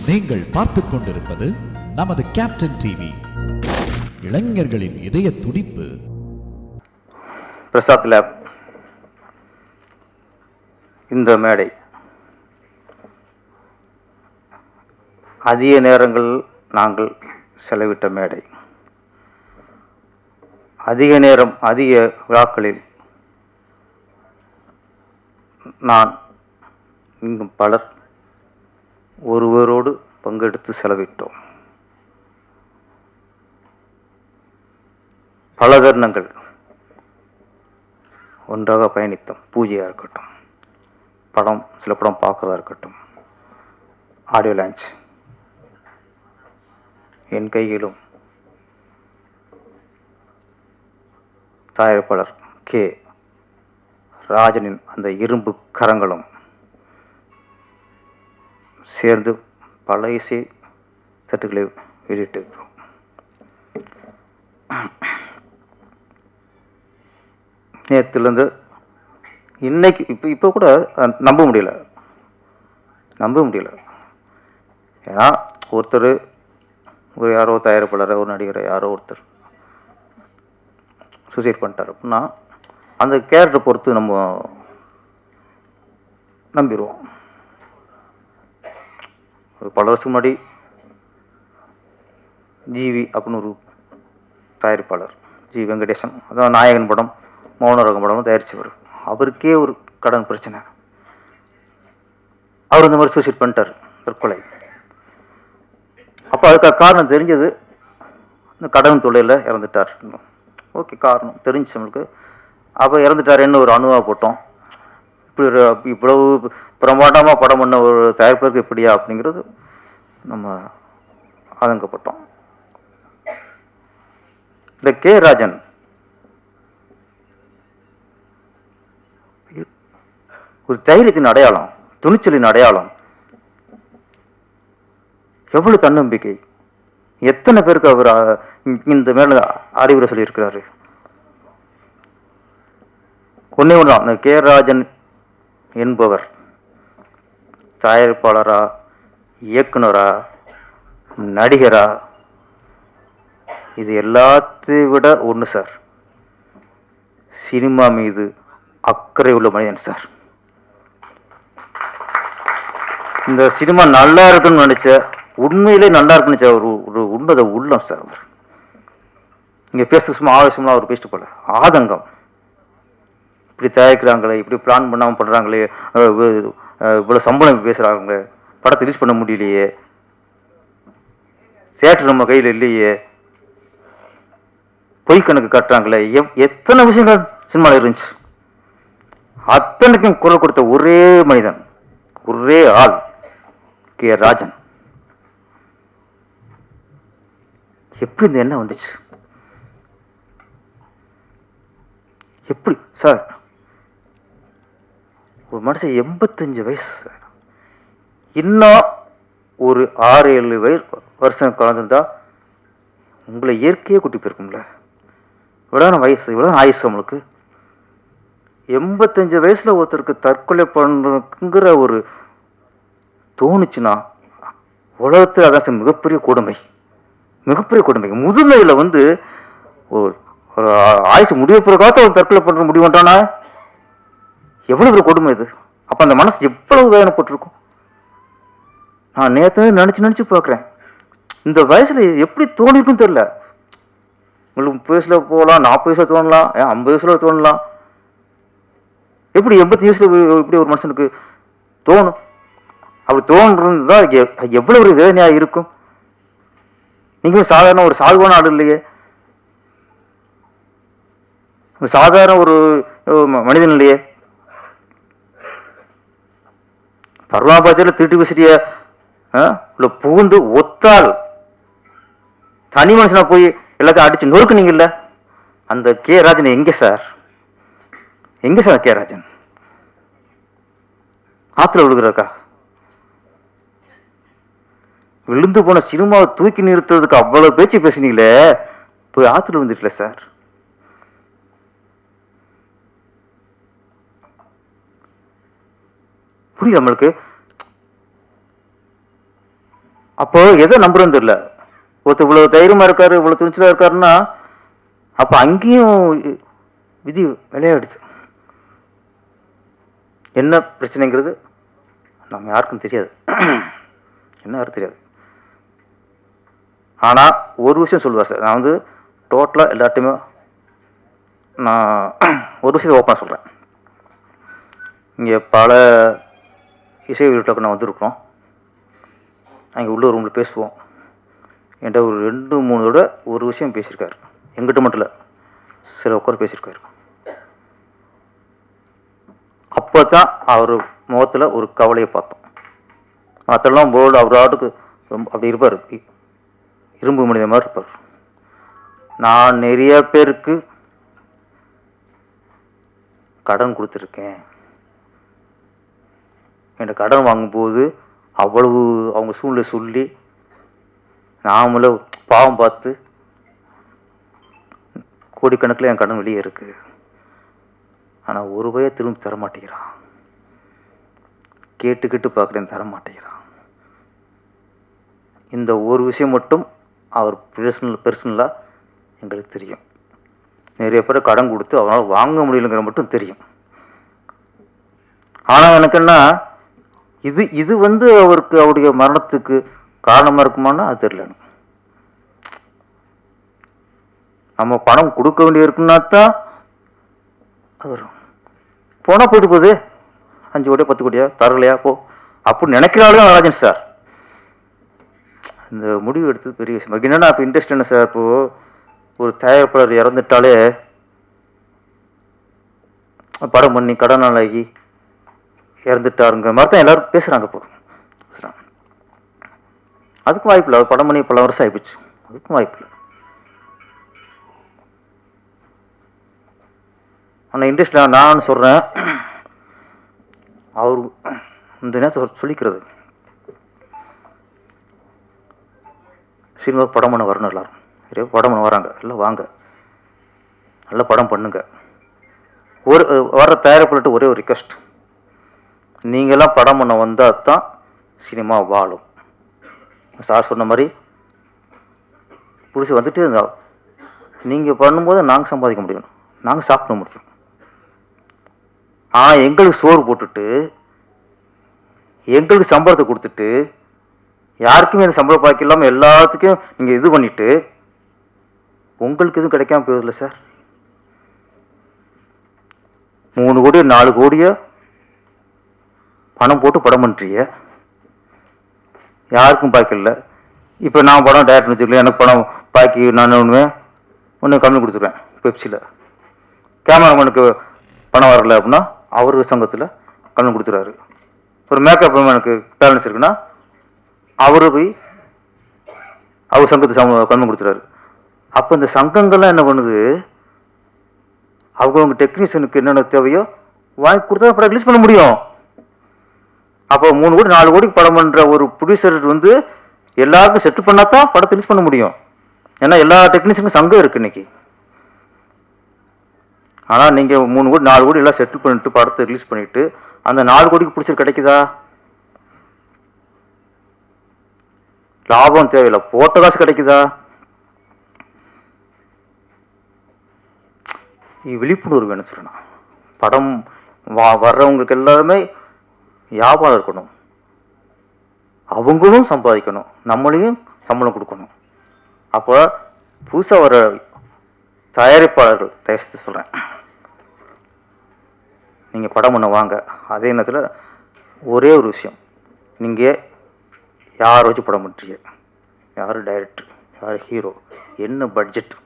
நீங்கள் பார்த்துக் கொண்டிருப்பது நமது கேப்டன் டிவி. இளைஞர்களின் இதய துடிப்பு. பிரசாத் லேப் இந்த மேடை அதிக நேரங்கள் நாங்கள் செலவிட்ட மேடை. அதிக நேரம் அதிக விழாக்களில் நான் இன்னும் பலர் ஒருவரோடு பங்கெடுத்து செலவிட்டோம். பல தருணங்கள் ஒன்றாக பயணித்தோம். பூஜையாக இருக்கட்டும், படம் சில படம் பார்க்குறதா இருக்கட்டும், ஆடியோ லான்ச். என் கையிலும் தயாரிப்பாளர் கே ராஜனின் அந்த இரும்பு கரங்களும் சேர்ந்து பல இசை தட்டுகளை வெளியிட்டிருக்கிறோம். நேற்றுலேருந்து இன்னைக்கு இப்போ கூட நம்ப முடியல. ஏன்னா ஒருத்தர் ஒரு யாரோ தயாரிப்பாளர், ஒரு நடிகரை, யாரோ ஒருத்தர் சூசைட் பண்ணிட்டார் அப்படின்னா அந்த கேரக்டரை பொறுத்து நம்ம நம்பிடுவோம். ஒரு பல வருஷம் முன்னாடி ஜிவி அப்படின்னு ஒரு தயாரிப்பாளர், ஜி வெங்கடேசன், அதான் நாயகன் படம், மௌனரகம் படம் தயாரித்தவர். அவருக்கே ஒரு கடன் பிரச்சனை. அவர் இந்த மாதிரி சூசைட் பண்ணிட்டார், தற்கொலை. அப்போ அதுக்கு காரணம் தெரிஞ்சது, இந்த கடன் தொழிலில் இறந்துட்டார். ஓகே, காரணம் தெரிஞ்சு நம்மளுக்கு. அப்போ இறந்துட்டார், என்ன ஒரு அணுவாக போட்டோம். இவ்வளவு பிரமாண்டமாக படம் பண்ண ஒரு தயாரிப்பாளருக்கு எப்படியா அப்படிங்கிறது நம்ம ஆதங்கப்பட்டோம். இந்த கே ராஜன் ஒரு தைரியத்தின் அடையாளம், துணிச்சலின் அடையாளம். எவ்வளவு தன்னம்பிக்கை! எத்தனை பேருக்கு அவர் இந்த மேல அறிவுரை சொல்லியிருக்கிறாரு. ஒன்னே ஒன்றுதான், இந்த கே ராஜன் என்பவர் தயாரிப்பாளரா, இயக்குனரா, நடிகரா, இது எல்லாத்தையும் விட ஒன்று சார், சினிமா மீது அக்கறை உள்ள மனிதன் சார். இந்த சினிமா நல்லா இருக்குன்னு நினைச்ச, உண்மையிலே நல்லா இருக்குன்னு நினைச்ச ஒரு உன்னத உள்ளம் சார் அவர். இங்கே பேச சும்மா ஆவேசம்லாம் அவர் பேசிட்டு போல, ஆதங்கம். இப்படி தயாரிக்கிறாங்களே, இப்படி பிளான் பண்ணாமல் பண்ணுறாங்களே, இவ்வளோ சம்பளம் பேசுகிறாங்க, படத்தை ரிலீஸ் பண்ண முடியலையே, தியேட்டர் நம்ம கையில் இல்லையே, பொய் கணக்கு கட்டுறாங்களே, எத்தனை விஷயங்கள் சினிமாவில் இருந்துச்சு. அத்தனைக்கும் குரல் கொடுத்த ஒரே மனிதன், ஒரே ஆள், கே ராஜன். எப்படி இந்த எண்ணம் வந்துச்சு? எப்படி சார்? ஒரு மனுஷன் 85 வயசு சார், இன்னும் ஒரு 6-7 வருஷம் கலந்துருந்தா உங்களை இயற்கையே கூட்டி போயிருக்கும்ல. இவ்வளோ வயசு, இவ்வளோ ஆயுசு நம்மளுக்கு. 85 வயசுல ஒருத்தருக்கு தற்கொலை பண்ணுங்கிற ஒரு தோணுச்சுன்னா உலகத்தில் அதான் சார் மிகப்பெரிய கொடுமை. முதுமையில் ஒரு ஆயுசு முடிவு பிறகாத்த ஒரு தற்கொலை பண்ணுற முடிவு பண்ணுறானா, எவ்வளோ ஒரு கொடுமை இது. அப்போ அந்த மனசு எவ்வளவு வேதனைப்பட்டிருக்கும். நான் நேற்று நினச்சி பார்க்குறேன், இந்த வயசில் எப்படி தோணிருக்குன்னு தெரியல. உங்களுக்கு 30 வயசுல போகலாம், 40 வயசுல தோணலாம், 50 வயசுல தோணலாம். எப்படி 85 வயசுல இப்படி ஒரு மனுஷனுக்கு தோணும்? அப்படி தோன்றது தான் எவ்வளோ ஒரு வேதனையாக இருக்கும். நீங்களும் சாதாரண ஒரு சால்வான ஆள் இல்லையே, சாதாரண ஒரு மனிதன் இல்லையே. பருவாபாச்சல திருட்டு விசிறிய உள்ள புகுந்து ஒத்தால் தனி மனுஷனா போய் எல்லாத்தையும் அடிச்சு நொறுக்குனீங்கல்ல, அந்த கே ராஜன் எங்க சார்? கே ராஜன் ஆத்துல விழுகிறக்கா? விழுந்து போன சினிமாவை தூக்கி நிறுத்துறதுக்கு அவ்வளவு பேச்சு பேசினீங்களே, போய் ஆத்துல விழுந்துட்டல சார். புரியல நம்மளுக்கு. அப்போ எதை நம்புறதுன்னு தெரியல. ஒருத்தர் இவ்வளோ தைரியமாக இருக்காரு, இவ்வளோ துணிச்சலாக இருக்காருன்னா அப்போ அங்கேயும் விதி விளையாடுது. என்ன பிரச்சனைங்கிறது நம்ம யாருக்கும் தெரியாது, என்ன யாரும் தெரியாது. ஆனால் ஒரு விஷயம் சொல்லுவார் சார், நான் வந்து டோட்டலாக எல்லாத்தையுமே நான் ஒரு விஷயத்தை ஓப்பனாக சொல்கிறேன். இங்கே பல இசை வீட்டுக்கு நான் வந்திருக்கிறோம். அங்கே உள்ள ரூமில் பேசுவோம். என்கிட்ட ஒரு 2-3 தடவை ஒரு விஷயம் பேசியிருக்காரு. எங்கிட்ட மட்டும் இல்லை, சில உட்கார பேசியிருக்காரு. அப்போ தான் அவர் முகத்தில் ஒரு கவலையை பார்த்தோம். மற்றெல்லாம் போர்டு அவர் ஆட்டுக்கு ரொம்ப அப்படி இருப்பார், இரும்பு மனித மாதிரி இருப்பார். நான் நிறைய பேருக்கு கடன் கொடுத்துருக்கேன். என்கிட்ட கடன் வாங்கும்போது அவ்வளவு அவங்க சூழ்நிலை சொல்லி நாமள பாவம் பார்த்து கோடிக்கணக்கில் என் கடன் வெளியே இருக்குது. ஆனால் ஒரு ரூபாயை திரும்பி தர மாட்டேங்கிறான். கேட்டு பார்க்குறேன், தர மாட்டேங்கிறான். இந்த ஒரு விஷயம் மட்டும் அவர் பர்சனலாக எங்களுக்கு தெரியும். நிறைய பேர் கடன் கொடுத்து அவனால் வாங்க முடியலைங்கிற மட்டும் தெரியும். ஆனால் எனக்கு என்ன, இது வந்து அவருக்கு அவருடைய மரணத்துக்கு காரணமாக இருக்குமான்னா அது தெரியல. நம்ம பணம் கொடுக்க வேண்டிய இருக்குன்னா தான் அது வரும். போனால் போயிட்டு போகுது, 5 கோடியா 10 கோடியா தரலையா போ அப்படின்னு நினைக்கிறாலும் ராஜன் சார் இந்த முடிவு எடுத்தது பெரிய விஷயம். என்னென்னா இப்போ இன்ட்ரெஸ்ட் என்ன சார், இப்போது ஒரு தயாரிப்பாளர் இறந்துட்டாலே படம் பண்ணி கடனாளாகி இறந்துட்டாருங்கிற மாதிரி தான் எல்லோரும் பேசுகிறாங்க. இப்போ பேசுகிறாங்க. அதுக்கும் வாய்ப்பு இல்லை. அவர் படம் பண்ணி பல வருஷம் ஆகிப்போச்சு, அதுக்கும் வாய்ப்பு இல்லை. ஆனால் இன்ட்ரெஸ்ட் நான் சொல்கிறேன், அவர் இந்த நேரத்தை சொல்லிக்கிறது சினிமாவுக்கு படம் பண்ண வரணும். எல்லாரும் நிறைய படம் பண்ண வராங்க, எல்லாம் வாங்க, நல்ல படம் பண்ணுங்க. ஒரு வர தயாரிப்பாளர்கிட்ட ஒரே ஒரு ரிக்வெஸ்ட், நீங்களாம் படம் பண்ண வந்தால் தான் சினிமா வாழும். சார் சொன்ன மாதிரி பிடிச்சி வந்துட்டே இருந்தா நீங்கள் பண்ணும்போது நாங்கள் சம்பாதிக்க முடியும், நாங்கள் சாப்பிட முடியும். ஆனால் எங்களுக்கு சோறு போட்டுட்டு எங்களுக்கு சம்பளத்தை கொடுத்துட்டு யாருக்குமே அந்த சம்பள பாக்கி இல்லாமல் எல்லாத்துக்கும் நீங்கள் இது பண்ணிவிட்டு உங்களுக்கு எதுவும் கிடைக்காம போயிருதில்ல சார். 3 கோடி 4 கோடியை பணம் போட்டு படம் பண்ணுறீங்க, யாருக்கும் பாக்கி இல்லை. இப்போ நான் படம் டேரக்டர் வச்சுக்கல, எனக்கு பணம் பாக்கி நான் ஒன்று கம்மி கொடுத்துருவேன். பெப்சியில் கேமராமேனுக்கு பணம் வரல அப்படின்னா அவர் சங்கத்தில் கம்மி கொடுத்துறாரு. ஒரு மேக்கப் மேனுக்கு பேலன்ஸ் இருக்குன்னா அவர் போய் அவர் சங்கத்துக்கு கம்மி கொடுத்துறாரு. அப்போ இந்த சங்கங்கள்லாம் என்ன பண்ணுது, அவங்க டெக்னீஷியனுக்கு என்னென்ன தேவையோ வாங்கி கொடுத்தா படம் ரிலீஸ் பண்ண முடியும். அப்போ 3 கோடி 4 கோடிக்கு படம் பண்ணுற ஒரு ப்ரொடியூசர் வந்து எல்லாருக்கும் செட்டில் பண்ணால் தான் படத்தை ரிலீஸ் பண்ண முடியும். ஏன்னா எல்லா டெக்னீஷியனுக்கும் சங்கம் இருக்குது இன்னைக்கு. ஆனால் நீங்கள் 3 கோடி 4 கோடி எல்லாம் செட்டில் பண்ணிட்டு படத்தை ரிலீஸ் பண்ணிவிட்டு அந்த 4 கோடிக்கு பிடிச்சது கிடைக்குதா? லாபம் தேவையில்லை, போட்ட காசு கிடைக்குதா? விழிப்புணர்வு வேணும் சொல்லணும். படம் வர்றவங்களுக்கு எல்லாருமே வியாபாரம் இருக்கணும், அவங்களும் சம்பாதிக்கணும், நம்மளையும் சம்பளம் கொடுக்கணும். அப்போ புதுசாக வர தயாரிப்பாளர்கள் தயவுசெய்து சொல்கிறேன், நீங்கள் படம் பண்ண வாங்க. அதே நேரத்தில் ஒரே ஒரு விஷயம், நீங்கள் யாரை வச்சு படம் பண்ணுறீங்க, யார் டைரக்டர், யார் ஹீரோ, என்ன பட்ஜெட்.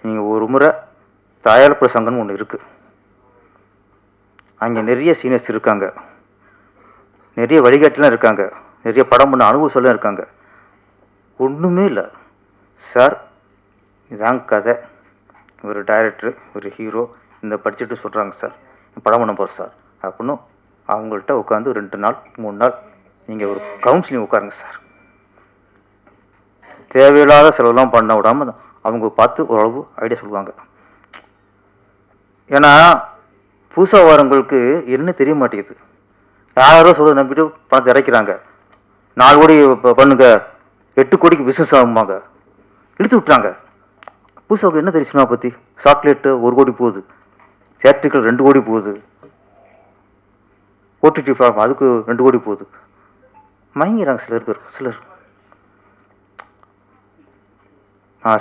நீங்கள் ஒரு முறை தயாரிப்பாளர் சங்கம்னு ஒன்று இருக்குது, அங்கே நிறைய சீனியர்ஸ் இருக்காங்க, நிறைய வழிகாட்டிலாம் இருக்காங்க, நிறைய படம் பண்ண அனுபவம் இருக்காங்க. ஒன்றுமே இல்லை சார், இதான் கதை, ஒரு டைரக்டர் ஒரு ஹீரோ இந்த பட்ஜெட்டு சொல்கிறாங்க சார், படம் பண்ண போகிறோம் சார் அப்படின்னு அவங்கள்ட்ட உட்காந்து 2 நாள் 3 நாள் நீங்கள் ஒரு கவுன்சிலிங் உட்காருங்க சார். தேவையில்லாத செலவுலாம் பண்ண விடாமல் அவங்க பார்த்து ஓரளவு ஐடியா சொல்லுவாங்க. ஏன்னா புதுசாக வரவங்களுக்கு என்ன தெரிய மாட்டேங்குது, யாரோ சொல்ல நம்பிட்டு பணத்தை இறக்கிறாங்க. 4 கோடி பண்ணுங்க, 8 கோடிக்கு பிஸ்னஸ் ஆகுமாங்க. இழுத்து விட்டாங்க. புதுசாக என்ன தெரியும் சினிமா பற்றி? சாக்லேட்டு 1 கோடி போகுது, தியேட்டர்கள் 2 கோடி போகுது, ஓடிடி ஃபிளாட்ஃபார்ம் அதுக்கு 2 கோடி போகுது. மயங்கிறாங்க சிலர்.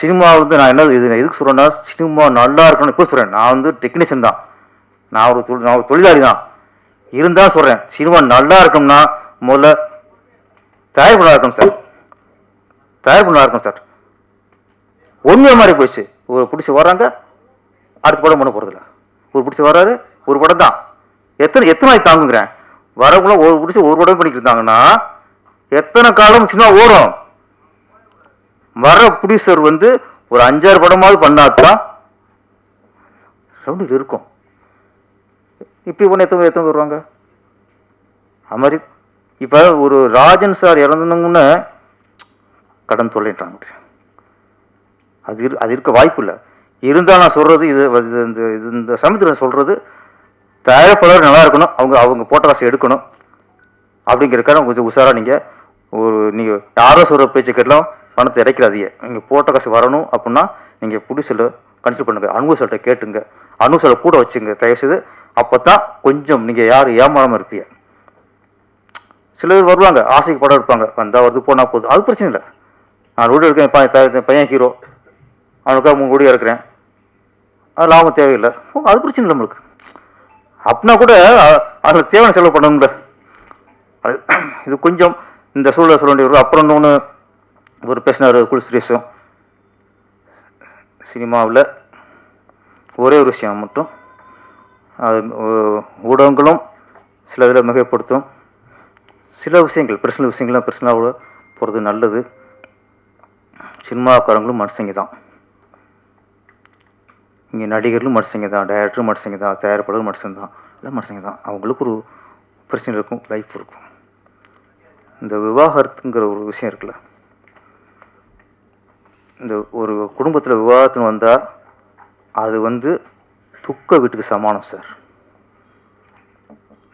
சினிமா வந்து நான் என்ன இது எதுக்கு சொல்கிறேன்னா, சினிமா நல்லா இருக்கணும்னு இப்போ சொல்கிறேன். நான் வந்து டெக்னீஷியன் தான், நான் ஒரு தொழிலாளி தான். இருந்தால் சொல்கிறேன், சினிமா நல்லா இருக்கணும்னா முதல்ல தயார் பண்ணா இருக்கணும் சார். ஒன்றுமே மாதிரி போயிடுச்சு. ஒரு பிடிச்சி வர்றாங்க, அடுத்த படம் பண்ண போகிறதில்ல. ஒரு பிடிச்சி வர்றாரு, ஒரு படம் தான். எத்தனை நாள் தாங்குங்கிறேன். வரக்குள்ள ஒரு படம் பண்ணிட்டு இருந்தாங்கன்னா எத்தனை காலம் சினிமா ஓடும்? வர ப்ரொடியூசர் வந்து ஒரு 5-6 படமாவது பண்ணாதான் ரவுண்டில் இருக்கும். இப்படி ஒன்று எத்தனை வருவாங்க? அது மாதிரி இப்போ ஒரு ராஜன் சார் இறந்தவங்கன்னு கடன் தொல்லைன்றாங்க. அது இருக்க வாய்ப்பு இல்லை. இருந்தால் நான் சொல்கிறது இந்த சமயத்தில் சொல்கிறது, தயாரிப்பாளர் நல்லா இருக்கணும், அவங்க போட்ட காசு எடுக்கணும் அப்படிங்கிறக்காக கொஞ்சம் உஷாராக நீங்கள் யாரோ சொல்கிற பேச்சு கேட்டலாம் பணத்தை இறைக்கிறாதீங்க. நீங்கள் போட்ட காசு வரணும் அப்படின்னா நீங்கள் புடிசில் கன்சிடர் பண்ணுங்கள். அனுபவசல்கிட்ட கேட்டுங்க, அனுபவசலை கூட வச்சுங்க தயவுசெய்து. அப்போ தான் கொஞ்சம் நீங்கள் யாரும் ஏமாறாமல் இருப்பீங்க. சில பேர் வருவாங்க, ஆசைக்கு படம் எடுப்பாங்க, வந்தால் வருது போனால் போகுது, அது பிரச்சனை இல்லை. நான் ரோடு எடுக்கிறேன், பையன் ஹீரோ, அவனுக்காக 3 கோடி இருக்கிறேன், அது லாபம் தேவையில்லை, அது பிரச்சனை இல்லை நம்மளுக்கு. அப்படின்னா கூட அதில் தேவையான செலவு பண்ணணும்ல. அது இது கொஞ்சம் இந்த சூழலை சொல்ல வேண்டிய. அப்புறம் இன்னொன்று ஒரு பேசினார் குல்சுரேஷும், சினிமாவில் ஒரே ஒரு விஷயம் மட்டும், அது ஊடகங்களும் சில இதில் மிகைப்படுத்தும். சில விஷயங்கள் பர்சனல் விஷயங்கள்லாம் பர்சனலாக போகிறது நல்லது. சினிமாக்காரங்களும் மனுஷங்க தான், இங்கே நடிகர்களும் மனுஷங்க தான், டைரக்டரும் மனுஷங்க தான், தயாரிப்பாளரும் மனுஷங்க தான், எல்லாம் மனுஷங்க தான். அவங்களுக்கு ஒரு பிரச்சனை இருக்கும், லைஃப் இருக்கும். இந்த விவாகரத்துங்கிற ஒரு விஷயம் இருக்குல்ல, இந்த ஒரு குடும்பத்தில் விவாகரத்துன்னு வந்தால் அது வந்து துக்க வீட்டுக்கு சமானம் சார்.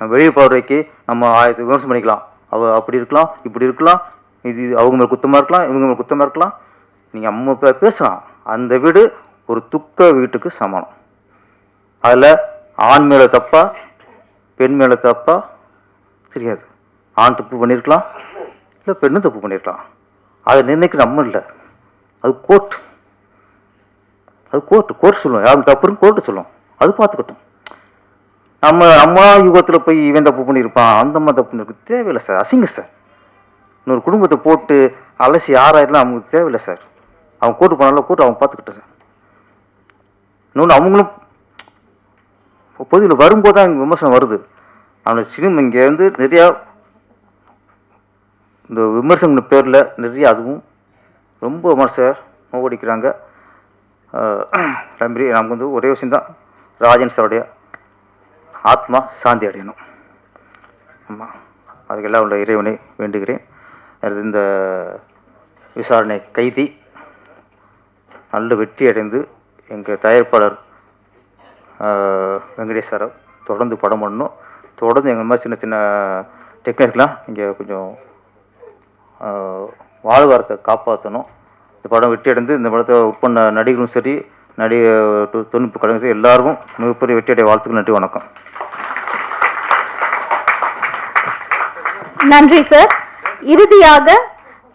வெளியே பார்வைக்கு நம்ம 1000 விமர்சனம் பண்ணிக்கலாம், அப்படி இருக்கலாம், இப்படி இருக்கலாம், இது அவங்க மேலே குத்தமாக இருக்கலாம், இவங்க மேலே குத்தமாக இருக்கலாம், நீங்கள் அம்மா பேசலாம். அந்த வீடு ஒரு துக்க வீட்டுக்கு சமானம். அதில் ஆண் மேலே தப்பா பெண் மேலே தப்பா தெரியாது. ஆண் தப்பு பண்ணியிருக்கலாம், இல்லை பெண்ணும் தப்பு பண்ணியிருக்கலாம். அதை நிர்ணயிக்க நம்ம இல்லை, அது கோர்ட். சொல்லுவோம், யாரும் தப்புன்னு கோர்ட்டு சொல்லுவோம், அது பார்த்துக்கட்டும். நம்ம யுகத்தில் போய் இவன் தப்பு பண்ணியிருப்பான், அந்த மாதிரி தப்பு பண்ணிருக்கு தேவையில்லை சார், அசிங்க சார். இன்னொரு குடும்பத்தை போட்டு அலசி ஆராயலாம் நமக்கு தேவையில்லை சார். அவங்க கோர்ட்டு போனாலும் கோர்ட்டு அவங்க பார்த்துக்கிட்டேன் சார். இன்னொன்று அவங்களும் பொதுவில் வரும்போது தான் விமர்சனம் வருது. அவனை சினிமா இங்கேருந்து நிறையா இந்த விமர்சன பேரில் நிறைய அதுவும் ரொம்ப விமர்சனம் நோக்கடிக்கிறாங்க. நமக்கு வந்து ஒரே விஷயந்தான், ராஜன் சாருடைய ஆத்மா சாந்தி அடையணும். ஆமாம், அதுக்கெல்லாம் உள்ள இறைவனை வேண்டுகிறேன். இந்த விசாரணை கைதி நல்ல வெற்றி அடைந்து எங்கள் தயாரிப்பாளர் வெங்கடேஷ் சாரை தொடர்ந்து படம் பண்ணணும். தொடர்ந்து எங்கள் மாதிரி சின்ன சின்ன டெக்னிக்கெலாம் இங்கே கொஞ்சம் வாழ்வாரத்தை காப்பாற்றணும். இந்த படம் வெற்றி அடைந்து இந்த படத்தை ஒர்க் பண்ண நடிகரும் சரி, தொழில்நுட்ப கலைஞரும் சரி, எல்லாருக்கும் மிகப்பெரிய வெற்றி அடைய வாழ்த்துக்கள். நன்றி, வணக்கம். நன்றி சார். இறுதியாக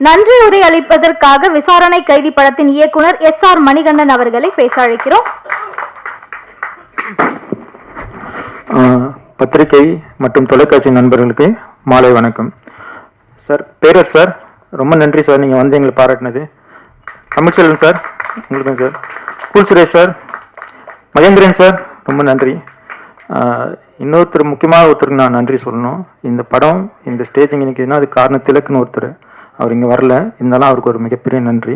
நன்றி உரை அளிப்பதற்காக விசாரணை கைதி படத்தின் இயக்குனர் SR மணிகண்டன் அவர்களை பேச அழைக்கிறோம். பத்திரிகை மற்றும் தொலைக்காட்சி நண்பர்களுக்கு மாலை வணக்கம். சார் பேரர் சார், ரொம்ப நன்றி சார், நீங்கள் வந்து எங்களை பாராட்டினது. தமிழ்ச்செல்வன் சார் உங்களுக்கும் சார், குல்சுரேஷ் சார், மகேந்திரன் சார் ரொம்ப நன்றி. இன்னொருத்தர் முக்கியமாக ஒருத்தருக்கு நான் நன்றி சொல்லணும். இந்த படம் இந்த ஸ்டேஜிங் நிற்கிதுன்னா அது காரண திலக்குன்னு ஒருத்தர், அவர் இங்கே வரல, இருந்தாலும் அவருக்கு ஒரு மிகப்பெரிய நன்றி.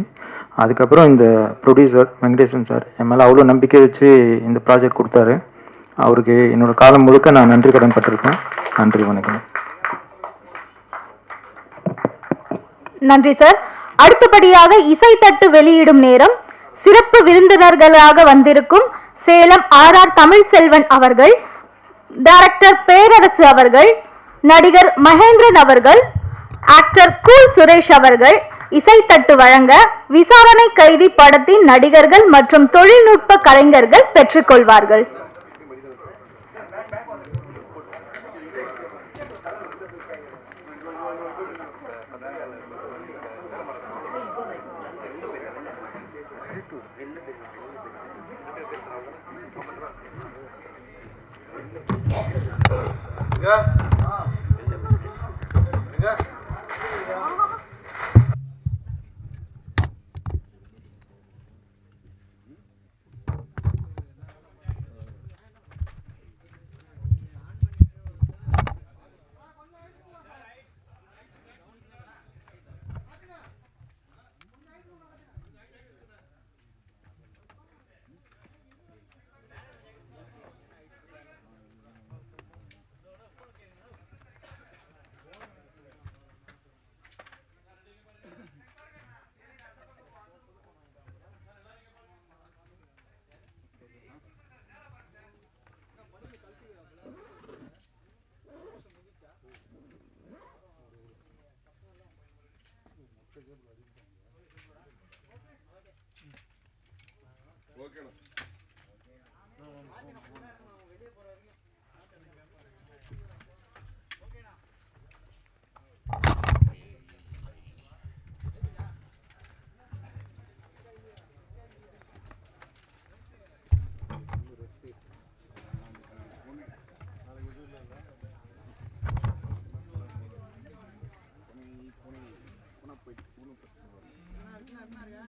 அதுக்கப்புறம் இந்த ப்ரொடியூசர் வெங்கடேசன் சார் என் மேலே அவ்வளோ நம்பிக்கை வச்சு இந்த ப்ராஜெக்ட் கொடுத்தாரு. அவருக்கு என்னோட காலம் முழுக்க நான் நன்றி கடன் பட்டிருக்கேன். நன்றி, வணக்கம். நன்றி சார். அடுத்தபடியாக இசைத்தட்டு வெளியிடும் நேரம். சிறப்பு விருந்தினர்களாக வந்திருக்கும் சேலம் RR தமிழ்செல்வன் அவர்கள், டைரக்டர் பேரரசு அவர்கள், நடிகர் மகேந்திரன் அவர்கள், ஆக்டர் கூல் சுரேஷ் அவர்கள் இசைத்தட்டு வழங்க விசாரணை கைதி படத்தின் நடிகர்கள் மற்றும் தொழில்நுட்ப கலைஞர்கள் பெற்றுக்கொள்வார்கள். ஓகேண்ணா.